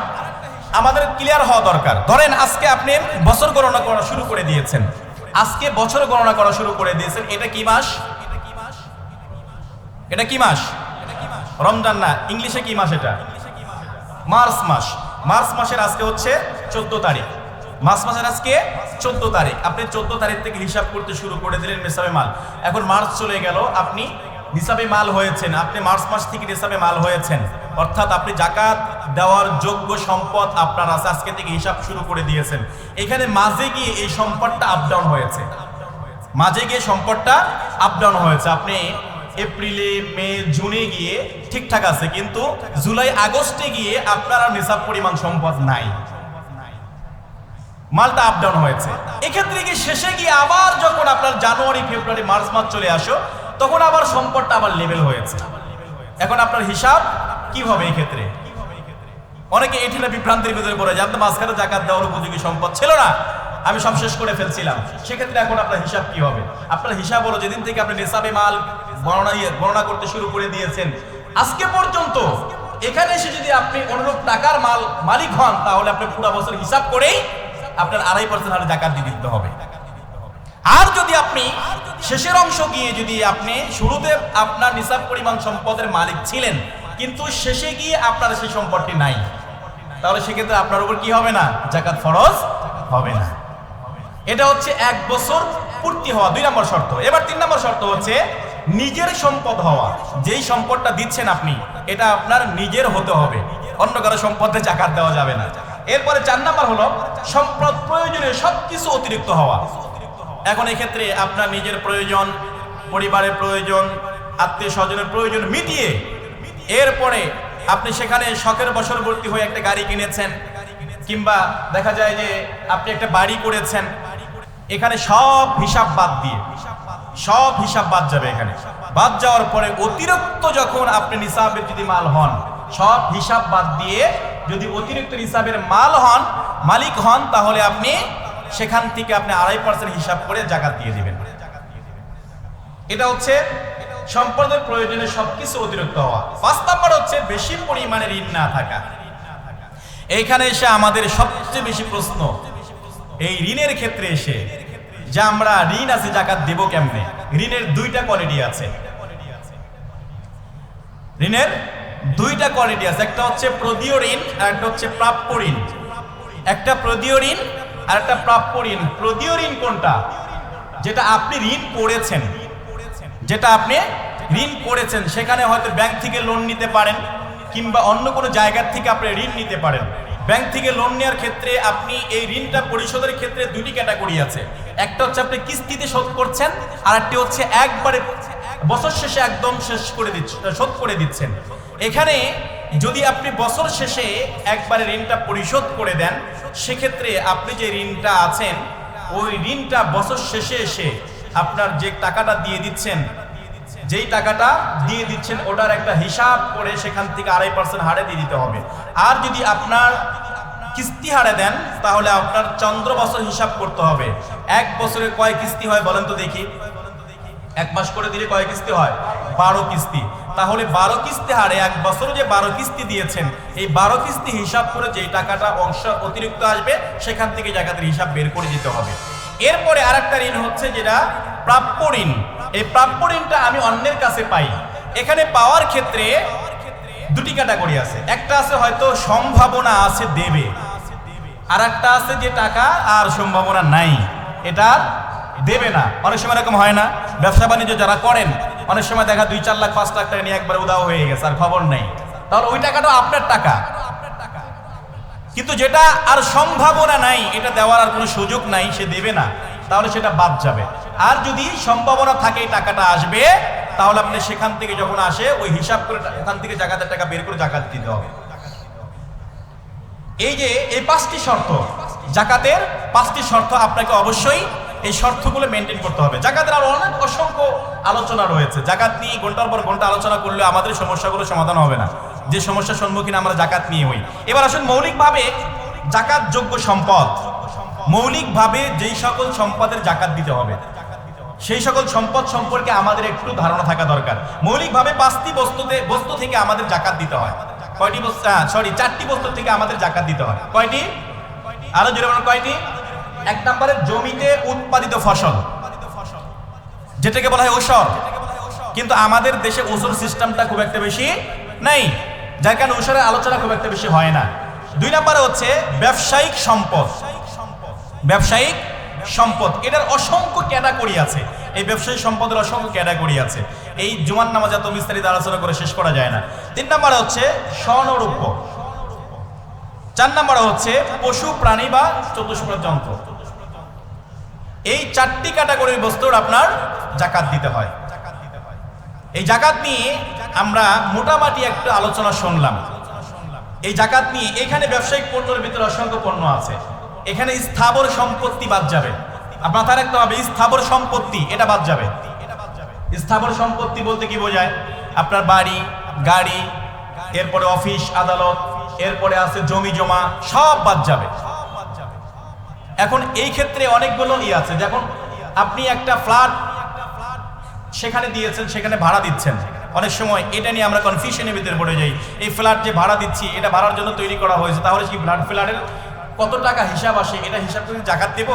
আমাদের ক্লিয়ার হওয়া দরকার। ধরেন আজকে আপনি বছর গণনা করা শুরু করে দিয়েছেন, এটা কি মাস? রমজান না, ইংলিশে কি মাস এটা? মার্চ মাস। মার্চ মাসের আজকে হচ্ছে 14 তারিখ। মার্চ মাসের আজকে 14 তারিখ। আপনি 14 তারিখ থেকে হিসাব করতে শুরু করে দিলেন নিসাবে মাল। এখন মার্চ চলে গেল, আপনি নিসাবে মাল হয়েছেন, আপনি মার্চ মাস থেকে নিসাবে মাল হয়েছেন, অর্থাৎ আপনি জাকাত দেওয়ার যোগ্য সম্পদ আপনার আছে, আজকে থেকে হিসাব শুরু করে দিয়েছেন। এখানে মাঝে গিয়ে এই সম্পদটা আপ ডাউন হয়েছে, আপনি এপ্রিলে, মে, জুনে গিয়ে ঠিকঠাক আছে, কিন্তু জুলাই, আগস্টে গিয়ে আপনার আর নিসাব পরিমাণ সম্পদ নাই, মালটা আপ ডাউন হয়েছে। এক্ষেত্রে কি শেষে গিয়ে আবার যখন আপনার জানুয়ারি, ফেব্রুয়ারি, মার্চ মাস চলে আসো, তখন আবার সম্পদটা আবার লেভেল হয়েছে। এখন আপনার হিসাব কি হবে? এই ক্ষেত্রে অনেকে এটিটা বিভ্রান্তির ভিতরে পড়ে যায়, মাঝখানে জাকাত দেওয়ার উপযোগী সম্পদ ছিল না, আমি সব শেষ করে ফেলছিলাম। সেক্ষেত্রে এখন আপনার হিসাব কি হবে? আপনার হিসাব হলো যেদিন থেকে আপনি নিসাবে মাল গণনা করতে শুরু করে দিয়েছেন আজকে পর্যন্ত, এখানে এসে যদি আপনি অনুরূপ টাকার মালিক হন, তাহলে আপনি পুরো বছর হিসাব করেই আপনার 2.5% হারে জাকাত দিয়ে দিতে হবে। আর যদি আপনি শেষের অংশ গিয়ে যদি আপনি শুরুতে আপনার নিসাব পরিমাণ সম্পদের মালিক ছিলেন, কিন্তু শেষে গিয়ে আপনার সেই সম্পদটি নাই, তাহলে সেক্ষেত্রে আপনার উপর কি হবে না? জাকাত ফরজ হবে না। এটা হচ্ছে 1 বছর পূর্তি হওয়া 2 নম্বর শর্ত। এবার 3 নম্বর শর্ত হচ্ছে নিজের সম্পদ হওয়া। যেই সম্পদটা দিচ্ছেন আপনি, এটা আপনার নিজের হতে হবে, অন্য কারো সম্পদে জাকাত দেওয়া যাবে না। এরপরে 4 নম্বর হলো সম্পদ প্রয়োজনীয় সবকিছু অতিরিক্ত হওয়া। এখন এক্ষেত্রে আপনার নিজের প্রয়োজন, পরিবারের প্রয়োজন, আত্মীয় স্বজনের প্রয়োজন মিটিয়ে এরপরে আপনি সেখানে শখের বশবর্তী হয়ে একটা গাড়ি কিনেছেন, কিংবা দেখা যায় যে আপনি একটা বাড়ি করেছেন, এখানে সব হিসাব বাদ যাবে। এখানে বাদ যাওয়ার পরে অতিরিক্ত যখন আপনি নিসাবের যদি মাল হন, সব হিসাব বাদ দিয়ে যদি অতিরিক্ত নিসাবের মালিক হন, তাহলে আপনি সেখান থেকে আপনি 2.5% হিসাব করে জাকাত দিয়ে দিবেন। এটা হচ্ছে সম্পদের প্রয়োজনে সবকিছু অতিরিক্ত হওয়া। 5 নম্বর হচ্ছে বেশি পরিমাণে ঋণ না থাকা। এইখানে এসে আমাদের সবচেয়ে বেশি প্রশ্ন এই ঋণের ক্ষেত্রে এসে, যে আমরা ঋণ আছে জাকাত দেব কেমনে? ঋণের 2টা কোয়ালিটি আছে। একটা হচ্ছে প্রদীয় ঋণ আর একটা হচ্ছে প্রাপ্য ঋণ। একটা প্রদীয় ঋণ আর একটা প্রাপ্য ঋণ। প্রদীয় ঋণ কোনটা? যেটা আপনি ঋণ করেছেন, সেখানে হয়তো ব্যাংক থেকে লোন নিতে পারেন, কিংবা অন্য কোনো জায়গার থেকে আপনি ঋণ নিতে পারেন। ব্যাংক থেকে লোন নেওয়ার ক্ষেত্রে আপনি এই ঋণটা পরিশোধের ক্ষেত্রে 2টি ক্যাটাগরি আছে। একটা হচ্ছে আপনি কিস্তিতে শোধ করছেন, আর একটি হচ্ছে একবারে বছর শেষে একদম শেষ করে দিচ্ছেন, শোধ করে দিচ্ছেন। এখানে যদি আপনি বছর শেষে একবারে ঋণটা পরিশোধ করে দেন, সেক্ষেত্রে আপনি যে ঋণটা আছেন ওই ঋণটা বছর শেষে এসে আপনার যে টাকাটা দিয়ে দিচ্ছেন, যেই টাকাটা দিয়ে দিচ্ছেন ওটার একটা হিসাব করে সেখান থেকে 2.5% হারে দিয়ে দিতে হবে। আর যদি আপনার কিস্তি হারে দেন তাহলে আপনার চন্দ্র বছর হিসাব করতে হবে। এক বছরে কয় কিস্তি হয় বলেন তো দেখি? এক মাস করে দিলে কয় কিস্তি হয়? 12 কিস্তি। তাহলে 12 কিস্তি হারে এক বছরে যে 12 কিস্তি দিয়েছেন, এই 12 কিস্তি হিসাব করে যেই টাকাটা অংশ অতিরিক্ত আসবে সেখান থেকে জাকাতের হিসাব বের করে দিতে হবে। এরপরে আরেকটা ঋণ হচ্ছে যেটা প্রাপ্য ঋণ। এই প্রাপ্য ঋণটা আমি অন্যের কাছে পাই। এখানে পাওয়ার ক্ষেত্রে দুটি ক্যাটাগরি আছে। একটা আছে হয়তো সম্ভাবনা আছে দেবে, আর একটা আছে যে টাকা আর সম্ভাবনা নাই, এটা দেবে না। অনেক সময় এরকম হয় না? ব্যবসা বাণিজ্য যারা করেন অনেক সময় দেখা 2-4 লাখ 5 লাখ টাকা নিয়ে একবার উদাও হয়ে গেছে, আর খবর নেই। তাহলে ওই টাকাটা আপনার টাকা, কিন্তু যেটা আর সম্ভাবনা নাই, এটা দেওয়ার আর কোনো সুযোগ নাই, সে দেবে না, তাহলে সেটা বাদ যাবে। আর যদি সম্ভাবনা থাকে এই টাকাটা আসবে, তাহলে আপনি সেখান থেকে যখন আসে ওই হিসাব করে ওখান থেকে জাকাতের টাকা বের করে জাকাত দিতে হবে। এই যে এই 5টি শর্ত, জাকাতের 5টি শর্ত আপনাকে অবশ্যই এই শর্তগুলো মেনটেন করতে হবে। জাকাতের আরো অনেক অসংখ্য আলোচনা রয়েছে। জাকাত নিয়ে ঘন্টার পর ঘন্টা আলোচনা করলে আমাদের সমস্যাগুলো সমাধান হবে না, যে সমস্যার সম্মুখীন আমরা জাকাত নিয়ে হই। এবার আসুন মৌলিকভাবে জাকাত যোগ্য সম্পদ, মৌলিকভাবে যেই সকল সম্পদের জাকাত দিতে হবে সেই সকল সম্পদ সম্পর্কে আমাদের একটু ধারণা থাকা দরকার। মৌলিকভাবে 5টি বস্তু থেকে আমাদের জাকাত দিতে হয়। কয়টি বস্তু? 4টি বস্তু থেকে আমাদের জাকাত দিতে হয়। কয়টি? আরো জোরে বলুন কয়টি? 1 নম্বরে জমিতে উৎপাদিত ফসল, যেটাকে বলা হয় ওসর। কিন্তু আমাদের দেশে ওসর সিস্টেমটা খুব একটা বেশি নাই, যার কারণে ওসরের আলোচনা খুব একটা বেশি হয় না। 2 নম্বরে হচ্ছে ব্যবসায়িক সম্পদ। ব্যবসায়িক সম্পদ, এটার অসংখ্য ক্যাটাগরি আছে। এই ব্যবসায়িক সম্পদের অসংখ্য ক্যাটাগরি আছে, এই জুমার নামাজ এত বিস্তারিত আলোচনা করে শেষ করা যায় না। 3 নম্বরে হচ্ছে স্বর্ণরৌপ্য। 4 নম্বরে হচ্ছে পশু প্রাণী বা চতুষ্পদ যন্ত্র। এই 4টি ক্যাটাগরির বস্তুর আপনার জাকাত দিতে হয়। এই জাকাত নিয়ে আমরা মোটামুটি একটা আলোচনা শুনলাম। এই জাকাত নিয়ে এখানে ব্যবসায়িক পণ্যের ভিতরে অসংখ্য পণ্য আছে। এখানে স্থাবর সম্পত্তি বাদ যাবে। আপনার মাথায় রাখতে হবে স্থাবর সম্পত্তি এটা বাদ যাবে। স্থাবর সম্পত্তি বলতে কি বোঝায়? আপনার বাড়ি, গাড়ি, এরপরে অফিস আদালত, এরপরে আছে জমি জমা, সব বাদ যাবে। এখন এই ক্ষেত্রে অনেকগুলো আছে, যখন আপনি একটা ফ্ল্যাট সেখানে দিয়েছেন, সেখানে ভাড়া দিচ্ছেন, অনেক সময় এটা নিয়ে আমরা কনফিউশনের ভিতরে পড়ে যাই। এই ফ্ল্যাট যে ভাড়া দিচ্ছি এটা ভাড়ার জন্য তৈরি করা হয়েছে, তাহলে কি ফ্ল্যাটের কত টাকা হিসাব আসে এটা হিসাব করে জাকাত দেব?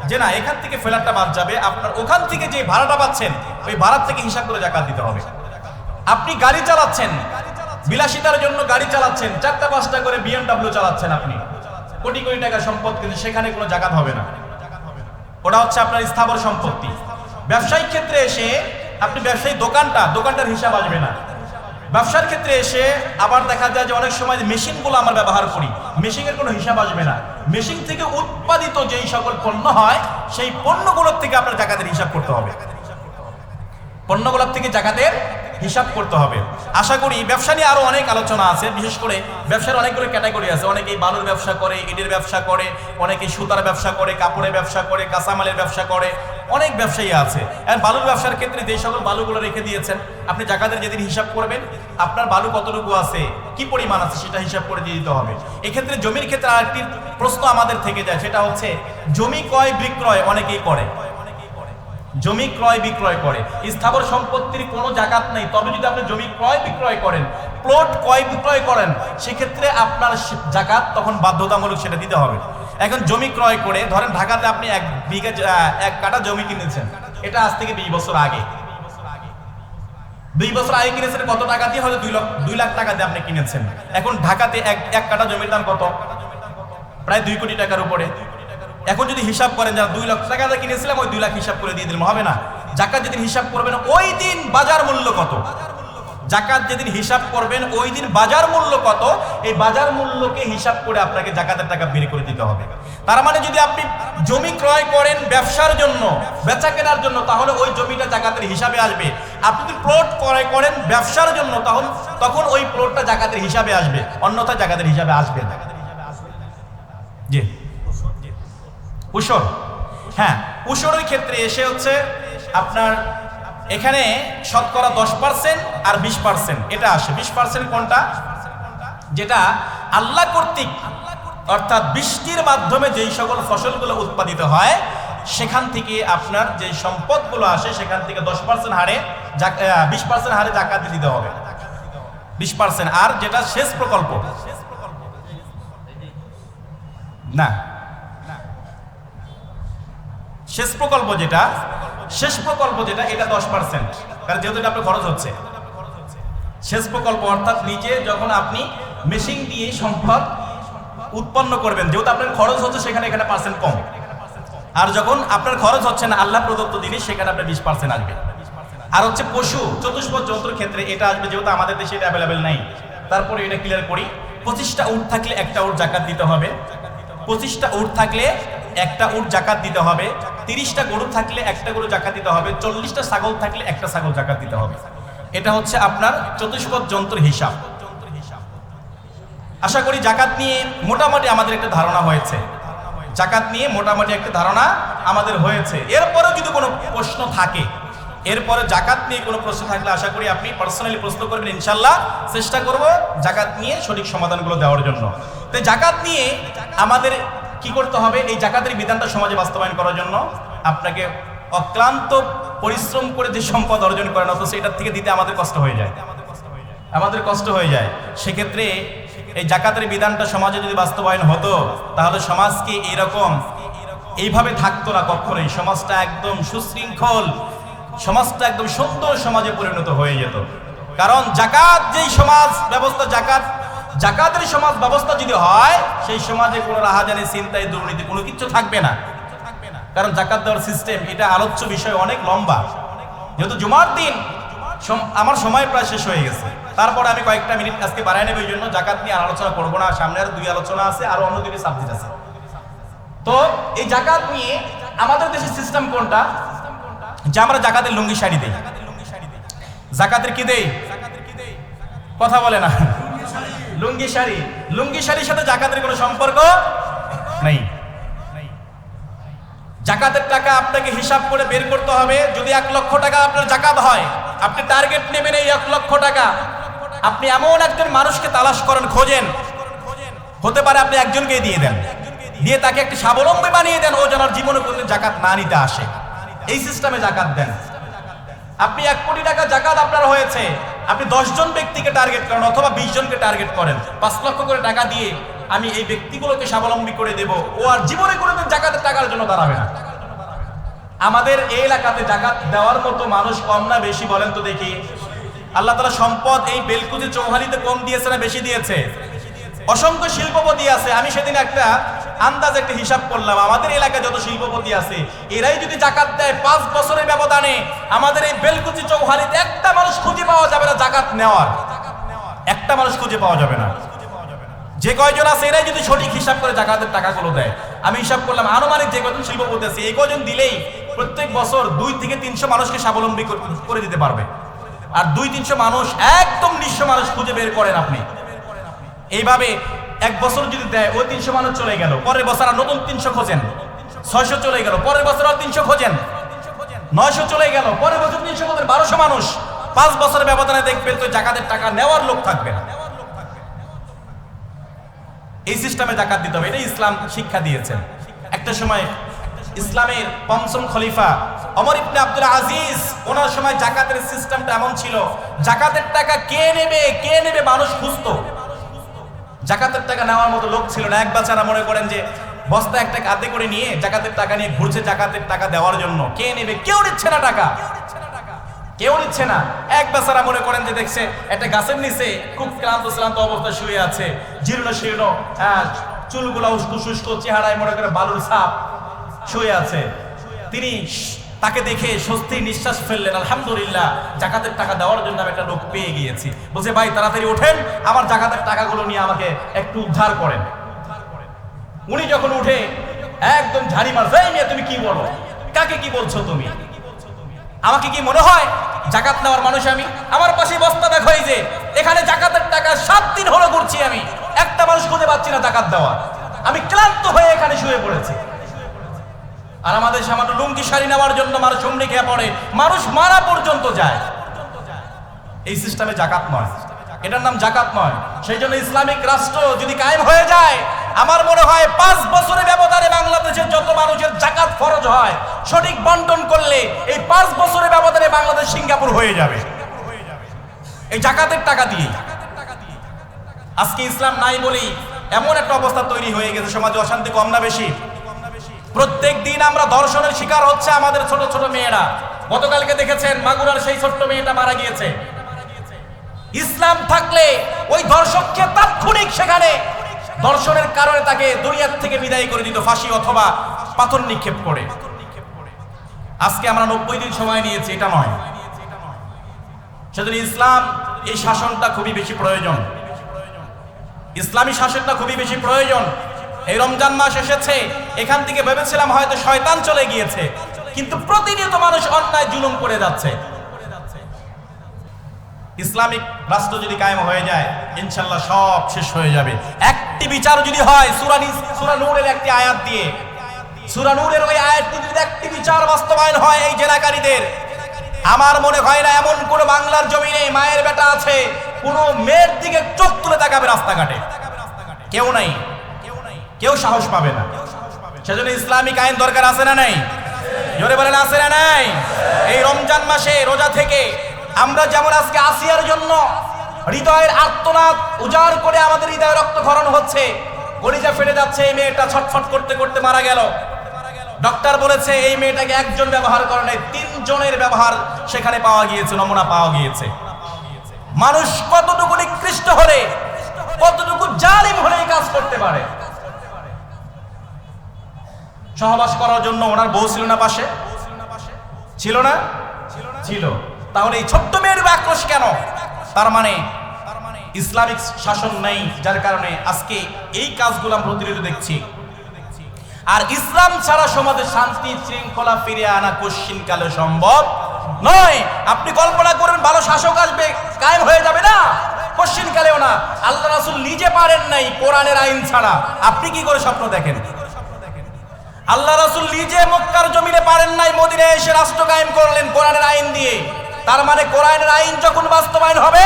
যে না, এখান থেকে ফ্ল্যাটটা বাদ যাবে, আপনার ওখান থেকে যে ভাড়াটা পাচ্ছেন ওই ভাড়ার থেকে হিসাব করে জাকাত দিতে হবে। আপনি গাড়ি চালাচ্ছেন, বিলাসিতার জন্য গাড়ি চালাচ্ছেন, 4টা-5টা করে BMW চালাচ্ছেন, আপনি কোটি কোটি টাকা সম্পদ, কিন্তু সেখানে কোনো জাকাত হবে না। ওটা হচ্ছে আপনার স্থাবর সম্পত্তি। ব্যবসায়িক ক্ষেত্রে এসে আপনি ব্যবসায়ী দোকানটার হিসাব আসবে না। ব্যবসার ক্ষেত্রে এসে আবার দেখা যায় যে অনেক সময় মেশিনগুলো আমরা ব্যবহার করি, মেশিনের কোনো হিসাব আসবে না। মেশিন থেকে উৎপাদিত যেই সকল পণ্য হয় সেই পণ্যগুলোর থেকে আপনার জাকাতের হিসাব করতে হবে। পণ্যগুলোর থেকে জাকাতের হিসাব করতে হবে। আশা করি ব্যবসা নিয়ে আরো অনেক আলোচনা আছে, বিশেষ করে ব্যবসার অনেকগুলো ক্যাটাগরি আছে। অনেকেই বালুর ব্যবসা করে, ইটের ব্যবসা করে, অনেকে সুতার ব্যবসা করে, কাপড়ের ব্যবসা করে, কাঁচামালের ব্যবসা করে, অনেক ব্যবসায়ী আছে। আর বালুর ব্যবসার ক্ষেত্রে যে সকল বালুগুলো রেখে দিয়েছেন, আপনি জাকাতের যেদিন হিসাব করবেন আপনার বালু কতটুকু আছে, কি পরিমাণ আছে, সেটা হিসাব করে দিয়ে দিতে হবে। এক্ষেত্রে জমির ক্ষেত্রে আরেকটি প্রশ্ন আমাদের থেকে যায়, সেটা হচ্ছে জমি ক্রয় বিক্রয় অনেকেই করে, জমি ক্রয় বিক্রয় করে। স্থাবর সম্পত্তির কোনো জাকাত নেই, তবে যদি আপনি জমি ক্রয় বিক্রয় করেন, প্লট ক্রয় বিক্রয় করেন, সেক্ষেত্রে আপনার জাকাত তখন বাধ্যতামূলক সেটা দিতে হবে। এখন জমি ক্রয় করে ধরেন ঢাকাতে আপনি 1 কাঠা জমি কিনেছেন, এটা আজ থেকে 20 বছর আগে, 2 বছর আগে কিনেছেন কত টাকা দিয়ে? হয়তো 2 লাখ টাকা দিয়ে আপনি কিনেছেন। এখন ঢাকাতে এক কাঠা জমির দাম কত? প্রায় 2 কোটি টাকার উপরে। এখন যদি হিসাব করেন যারা 2 লাখ টাকা দিয়ে কিনেছিলাম, ওই 2 লাখ হিসাব করে দিয়ে দিলাম, হবে না। জাকাত যেদিন হিসাব করবেন ওই দিন বাজার মূল্য কত, জাকাত যেদিন হিসাব করবেন ওই দিন বাজার মূল্য কত, এই বাজার মূল্যকে হিসাব করে আপনাকে জাকাতের টাকা বের করে দিতে হবে। তার মানে যদি আপনি জমি ক্রয় করেন ব্যবসার জন্য, বেচা কেনার জন্য, তাহলে ওই জমিটা জাকাতের হিসাবে আসবে। আপনি যদি প্লট ক্রয় করেন ব্যবসার জন্য, তখন ওই প্লটটা জাকাতের হিসাবে আসবে, অন্যথা জাকাতের হিসাবে আসবে না। জি, উসর, হ্যাঁ, উসরের ক্ষেত্রে এসে হচ্ছে আপনার এখানে শতকরা 10% আর 20% এটা আসে। 20% কোনটা? যেটা আল্লাহ কর্তৃক অর্থাৎ বৃষ্টির মাধ্যমে যেই সকল ফসলগুলো উৎপাদিত হয় সেখান থেকে আপনার যে সম্পদগুলো আসে সেখান থেকে 10% হারে 20% হারে জাকাত দিতে হবে। 20%। আর যেটা শেষ প্রকল্প না, শেষ প্রকল্প যেটা এটা 10%, কারণ যেহেতু এটা আপনার খরচ হচ্ছে। শেষ প্রকল্প অর্থাৎ নিজে যখন আপনি মেশিন দিয়ে সম্পদ উৎপন্ন করবেন, যেহেতু আপনার খরচ হচ্ছে সেখানে এখানে পার্সেন্ট কম, আর যখন আপনার খরচ হচ্ছে না আল্লাহ প্রদত্ত জিনিস সেখানে আপনার 20% আসবে। আর হচ্ছে পশু চতুষ্পদ জন্তুর ক্ষেত্রে এটা আসবে, যেহেতু আমাদের দেশে এটা অ্যাভেলেবেল নাই, তারপরে এটা ক্লিয়ার করি। 25টা উট থাকলে একটা উট জাকাত দিতে হবে, 25টা উট থাকলে একটা উট জাকাত দিতে হবে, 30টা গরু থাকলে একটা গরু জাকাত দিতে হবে, 40টা ছাগল থাকলে একটা ছাগল জাকাত দিতে হবে। এটা হচ্ছে আপনার চতুষ্পদ জন্তুর হিসাব। আশা করি জাকাত নিয়ে মোটামুটি আমাদের একটা ধারণা হয়েছে। এরপরে যদি কোনো প্রশ্ন থাকে, এরপরে জাকাত নিয়ে কোনো প্রশ্ন থাকলে আশা করি আপনি পার্সোনালি প্রশ্ন করবেন, ইনশাল্লাহ চেষ্টা করব জাকাত নিয়ে সঠিক সমাধানগুলো দেওয়ার জন্য। তো জাকাত নিয়ে আমাদের কি করতে হবে? এই জাকাতের বিধানটা সমাজে বাস্তবায়ন করার জন্য আপনাকে অক্লান্ত পরিশ্রম করে যে সম্পদ অর্জন করেন, অথচ এটার থেকে দিতে আমাদের কষ্ট হয়ে যায়। সেক্ষেত্রে এই জাকাতের বিধানটা সমাজে যদি বাস্তবায়ন হতো তাহলে সমাজ কি এইভাবে থাকতো না কখনোই। সমাজটা একদম সুশৃঙ্খল, সমাজটা একদম সুন্দর সমাজে পরিণত হয়ে যেত। কারণ জাকাত যেই সমাজ ব্যবস্থা, জাকাতের সমাজ ব্যবস্থা যদি হয়, সেই সমাজে কোনো রাহাজানি, চিন্তায়, দুর্নীতি কোনো কিছু থাকবে না। কারণ জাকাত দেওয়ার সিস্টেম এটা আলোচ্য বিষয় অনেক লম্বা। যেহেতু জুমার দিন আমার সময় প্রায় শেষ হয়ে গেছে, তারপরে আমি কয়েকটা মিনিট আজকে বাড়াই নেব, এই জন্য জাকাত নিয়ে আলোচনা করবো না। সামনে আরো 2 আলোচনা আছে, আরো অন্য 2টি সাবজেক্ট আছে। তো এই জাকাত নিয়ে আমাদের দেশের সিস্টেম কোনটা? যে আমরা জাকাতের লুঙ্গি শাড়ি দেই। জাকাতের কি দেই? কথা বলে না। লুঙ্গি শাড়ির সাথে জাকাতের কোনো সম্পর্ক নেই। জাকাতের টাকা আপনাকে হিসাব করে বের করতে হবে। যদি 1 লক্ষ টাকা আপনার জাকাত হয়, আপনি টার্গেট নেবেন এই 1 লক্ষ টাকা। আপনি এমন একজন মানুষকে তালাশ করেন, খোঁজেন, হতে পারে আপনি একজনকে দিয়ে দেন, দিয়ে তাকে একটি স্বাবলম্বী বানিয়ে দেন, ও যেন জীবনে কোনো দিন জাকাত না নিতে আসে। এই সিস্টেমে জাকাত দেন। আপনি 1 কোটি টাকা জাকাত আপনার হয়েছে, আপনি 10 জন ব্যক্তিকে টার্গেট করেন অথবা 20 জনকে টার্গেট করেন, 5 লক্ষ করে টাকা দিয়ে আমি এই ব্যক্তিগুলোকে স্বাবলম্বী করে দেব, ও আর জীবনে কোনোদিন জাকাতের টাকার জন্য দাঁড়াবে না। আমাদের এই এলাকাতে জাকাত দেওয়ার মতো মানুষ কম না বেশি বলেন তো দেখি? আল্লাহ তাআলা সম্পদ এই বেলকুচি চৌহালিতে কম দিয়েছে না বেশি দিয়েছে? অসংখ্য শিল্পপতি আছে। আমি সেদিন একটা হিসাব করলাম, আমাদের এলাকায় যত শিল্পপতি আছে এরাই যদি জাকাত দেয় 5 বছরের ব্যবধানে আমাদের এই বেলকুচি চৌহালিতে একটা মানুষ খুঁজে পাওয়া যাবে না জাকাত নেওয়ার, একটা মানুষ খুঁজে পাওয়া যাবে না। যে কয়জন আছে এরাই যদি সঠিক হিসাব করে জাকাতের টাকাগুলো দেয়, আমি হিসাব করলাম আনুমানিক যে কয়জন শিল্পপতি আছে এই কয়জন দিলেই প্রত্যেক বছর 2 থেকে 300 মানুষকে স্বাবলম্বী করে দিতে পারবে। আর 200-300 মানুষ একদম নিঃস্ব মানুষ খুঁজে বের করেন আপনি। এইভাবে 1 বছর যদি দেয়, ওই 300 মানুষ চলে গেল, পরের বছর আর নতুন 300 খোঁজেন, 600 চলে গেল, পরের বছর আর 300 খোঁজেন, 900 চলে গেল, পরের বছর 300 খোঁজেন, 1200 মানুষ। 5 বছরের ব্যবধানে দেখবেন তো জাকাতের টাকা নেওয়ার লোক থাকবে না। এই সিস্টেমে জাকাত দিতে হবে, এটা ইসলাম শিক্ষা দিয়েছেন। একটা সময় ইসলামের 5ম খলিফা ওমর ইবনে আব্দুল আজিজ, ওনার সময় জাকাতের সিস্টেমটা এমন ছিল, জাকাতের টাকা কে নেবে মানুষ খুঁজতো। জাকাতের টাকা নেওয়ার মতো লোক ছিল না। এক বাচ্চারা মনে করেন যে বস্তা একটা কাঁধে করে নিয়ে জাকাতের টাকা নিয়ে ঘুরছে জাকাতের টাকা দেওয়ার জন্য। কে নেবে? কেউ নিচ্ছে না টাকা, কেউ নিচ্ছে না। এক বেচারা মনে করেন যে দেখছে একটা গাছের নিচে খুব ক্লান্ত অবস্থায় শুয়ে আছে, জীর্ণ শীর্ণ, চুলগুলা উস্কো শুষ্ক, চেহারায় মনে করে বালুর ছাপ শুয়ে আছে। তিনি তাকে দেখে স্বস্তির নিঃশ্বাস ফেললেন, আলহামদুলিল্লাহ জাকাতের টাকা দেওয়ার জন্য আমি একটা লোক পেয়ে গিয়েছি। বলছে ভাই তাড়াতাড়ি ওঠেন, আমার জাকাতের টাকাগুলো নিয়ে আমাকে একটু উদ্ধার করেন। উনি যখন উঠে একদম ঝাড়ি মারছে, এই মেয়ে তুমি কি বলো, কাকে কি বলছো তুমি, আমাকে কি মনে হয় জাকাত নেওয়ার মানুষ আমি? আমার পাশে বস্তা দেখো, এই যে এখানে জাকাতের টাকা 7 দিন হলো ঘুরছি আমি, একটা মানুষ খুঁজে পাচ্ছি না জাকাত দেওয়া, আমি ক্লান্ত হয়ে এখানে শুয়ে পড়েছি। আর আমাদের সামান্য লুঙ্গি শাড়ি নেওয়ার জন্য মানুষ হুমড়ি খেয়ে পড়ে, মানুষ মারা পর্যন্ত যায়। এই সিস্টেমে জাকাত নয়, এটার নাম জাকাত নয়। সেই জন্য ইসলামিক রাষ্ট্র যদি কায়েম হয়ে যায়, আমার মনে হয় 5 বছরের ব্যবধানে বাংলাদেশের যত মানুষের জাকাত ফরজ হয় সঠিক বন্টন করলে এই 5 বছরের ব্যবধানে বাংলাদেশ সিঙ্গাপুর হয়ে যাবে এই জাকাতের টাকা দিয়ে। আজকে ইসলাম নাই বলেই এমন একটা অবস্থা তৈরি হয়ে গেছে, সমাজে অশান্তি কম না বেশি? প্রত্যেক দিন আমরা ধর্ষণের শিকার হচ্ছে আমাদের ছোট ছোট মেয়েরা। গতকালকে দেখেছেন মাগুরার সেই ছোট্ট মেয়েটা মারা গিয়েছে। ইসলাম থাকলে ওই ধর্ষককে তাৎক্ষণিক সেখানে ধর্ষণের কারণে তাকে দুনিয়ার থেকে বিদায় করে দিত, ফাঁসি অথবা পাথর নিক্ষেপ করে। আজকে আমরা 90 দিন সময় নিয়েছি, এটা নয়। সেজন্য ইসলাম এই শাসনটা খুবই বেশি প্রয়োজন, ইসলামী শাসনটা খুবই বেশি প্রয়োজন। এই রমজান মাস এসেছে, এখান থেকে ভেবেছিলাম হয়তো শয়তান চলে গিয়েছে, কিন্তু প্রতিনিয়ত মানুষ অন্যায় জুলুম করে যাচ্ছে। ইসলামিক রাষ্ট্র যদি কায়েম হয়ে যায় ইনশাআল্লাহ সব শেষ হয়ে যাবে। একটি বিচার যদি হয় সূরা নূরের একটি আয়াত দিয়ে, সূরা নূরের ওই আয়াতটি যদি একটি বিচার বাস্তবায়ন হয় এই জেনাকারীদের, আমার মনে হয় না এমন কোন বাংলার জমিনে মায়ের বেটা আছে কোন মেয়ের দিকে চোখ তুলে তাকাবে রাস্তাঘাটে, কেউ নাই, কেউ সাহস পাবে না। সেজন্য ইসলামিক আইন দরকার আছে না নাই? জোরে বলেন আছে না নাই? এই রমজান মাসে রোজা থেকে আমরা যেমন আজকে আসিয়ার জন্য হৃদয়ের আর্তনাদ উজাড় করে আমাদের হৃদয়ে রক্তক্ষরণ হচ্ছে, কলিজা ফেটে যাচ্ছে, এই মেয়েটা ছটফট করতে করতে মারা গেল। ডক্টর বলেছে এই মেয়েটাকে একজন ব্যবহার করে নাই, 3 জনের ব্যবহার সেখানে পাওয়া গিয়েছে, নমুনা পাওয়া গিয়েছে। মানুষ কতটুকু নিকৃষ্ট হলে, কতটুকু জালিম হলে এই কাজ করতে পারে? সহবাস করার জন্য ওনার বউ ছিল না পাশে? ছিল না? ছিল। তাহলে এই ছোট্ট মেয়ের আক্রোশ কেন? তার মানে ইসলামিক শাসন নেই, যার কারণে আজকে এই কাজগুলো আমরা প্রতিনিয়ত দেখছি। আর ইসলাম ছাড়া সমাজে শান্তি শৃঙ্খলা ফিরে আনা কোশ্চিনকালে সম্ভব নয়। আপনি কল্পনা করবেন ভালো শাসক আসবে, কায়েম হয়ে যাবে না, কোশ্চিনকালেও না। আল্লাহ রাসূল নিজে পারেন নাই কোরআনের আইন ছাড়া, আপনি কি করে স্বপ্ন দেখেন? আল্লাহ রাসূল নিজে মক্কার জমিনে পারেন নাই, মদিনায় এসে রাষ্ট্র কায়েম করলেন কোরআনের আইন দিয়ে। তার মানে কোরআনের আইন যখন বাস্তবায়ন হবে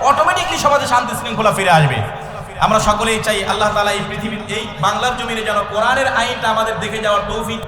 অটোমেটিকলি সমাজে শান্তি শৃঙ্খলা ফিরে আসবে। আমরা সকলেই চাই আল্লাহ তাআলা এই পৃথিবীর এই বাংলার জমিনে যেন কোরআনের আইনটা আমাদের দেখে যাওয়ার তৌফিক